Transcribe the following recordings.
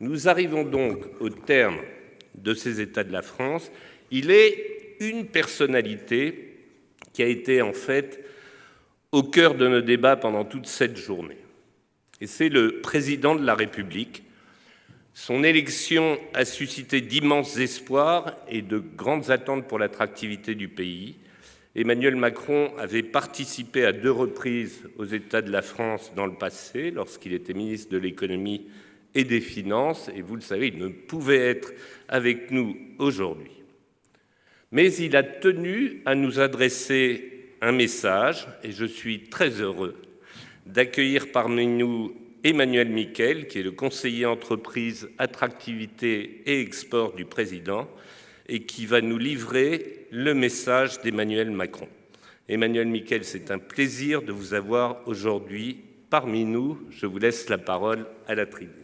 Nous arrivons donc au terme de ces États de la France. Il est une personnalité qui a été en fait au cœur de nos débats pendant toute cette journée. Et c'est le président de la République. Son élection a suscité d'immenses espoirs et de grandes attentes pour l'attractivité du pays. Emmanuel Macron avait participé à 2 reprises aux États de la France dans le passé, lorsqu'il était ministre de l'Économie et des Finances, et vous le savez, il ne pouvait être avec nous aujourd'hui. Mais il a tenu à nous adresser un message, et je suis très heureux d'accueillir parmi nous Emmanuel Miquel, qui est le conseiller entreprise, attractivité et export du président, et qui va nous livrer le message d'Emmanuel Macron. Emmanuel Miquel, c'est un plaisir de vous avoir aujourd'hui parmi nous. Je vous laisse la parole à la tribune.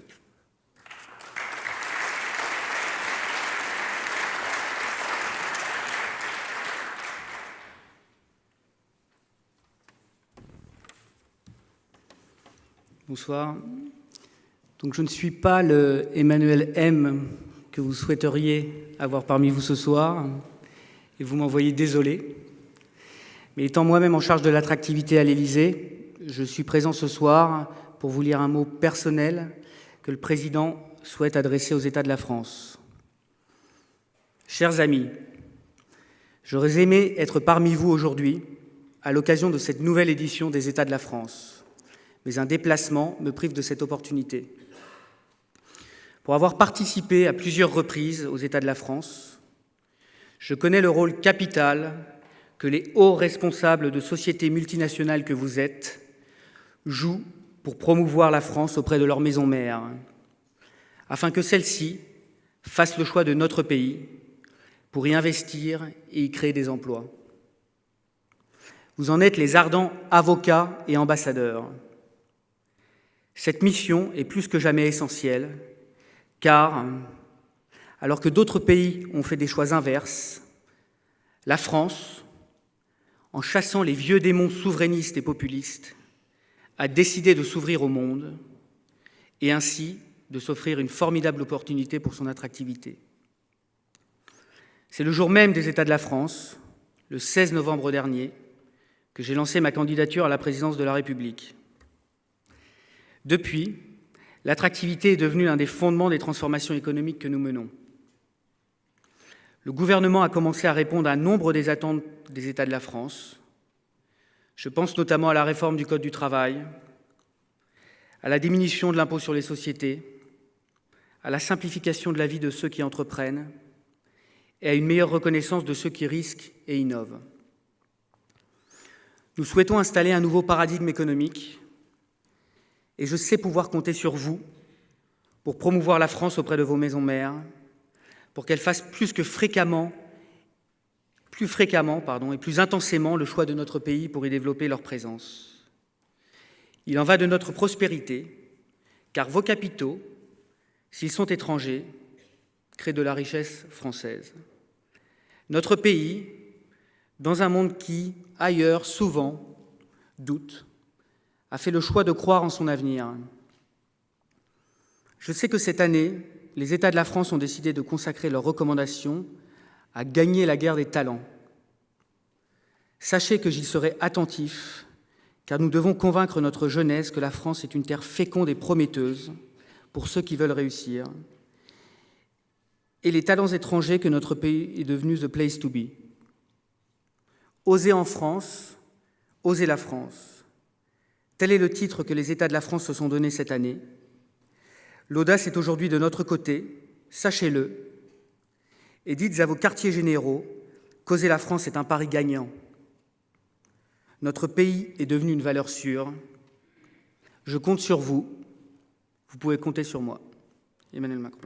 Bonsoir. Donc, je ne suis pas le Emmanuel M que vous souhaiteriez avoir parmi vous ce soir, et vous m'envoyez désolé. Mais étant moi-même en charge de l'attractivité à l'Élysée, je suis présent ce soir pour vous lire un mot personnel que le président souhaite adresser aux États de la France. Chers amis, j'aurais aimé être parmi vous aujourd'hui à l'occasion de cette nouvelle édition des États de la France, mais un déplacement me prive de cette opportunité. Pour avoir participé à plusieurs reprises aux États de la France, je connais le rôle capital que les hauts responsables de sociétés multinationales que vous êtes jouent pour promouvoir la France auprès de leur maison mère, afin que celle-ci fasse le choix de notre pays pour y investir et y créer des emplois. Vous en êtes les ardents avocats et ambassadeurs. Cette mission est plus que jamais essentielle, car, alors que d'autres pays ont fait des choix inverses, la France, en chassant les vieux démons souverainistes et populistes, a décidé de s'ouvrir au monde et ainsi de s'offrir une formidable opportunité pour son attractivité. C'est le jour même des États de la France, le 16 novembre dernier, que j'ai lancé ma candidature à la présidence de la République. Depuis, l'attractivité est devenue l'un des fondements des transformations économiques que nous menons. Le gouvernement a commencé à répondre à nombre des attentes des États de la France. Je pense notamment à la réforme du Code du travail, à la diminution de l'impôt sur les sociétés, à la simplification de la vie de ceux qui entreprennent et à une meilleure reconnaissance de ceux qui risquent et innovent. Nous souhaitons installer un nouveau paradigme économique et je sais pouvoir compter sur vous pour promouvoir la France auprès de vos maisons mères, pour qu'elles fassent plus fréquemment et plus intensément le choix de notre pays pour y développer leur présence. Il en va de notre prospérité, car vos capitaux, s'ils sont étrangers, créent de la richesse française. Notre pays, dans un monde qui, ailleurs, souvent, doute, a fait le choix de croire en son avenir. Je sais que cette année, les États de la France ont décidé de consacrer leurs recommandations à gagner la guerre des talents. Sachez que j'y serai attentif, car nous devons convaincre notre jeunesse que la France est une terre féconde et prometteuse pour ceux qui veulent réussir, et les talents étrangers que notre pays est devenu the place to be. Osez en France, osez la France. Tel est le titre que les États de la France se sont donné cette année. L'audace est aujourd'hui de notre côté, sachez-le, et dites à vos quartiers généraux qu'oser la France est un pari gagnant. Notre pays est devenu une valeur sûre. Je compte sur vous. Vous pouvez compter sur moi. Emmanuel Macron.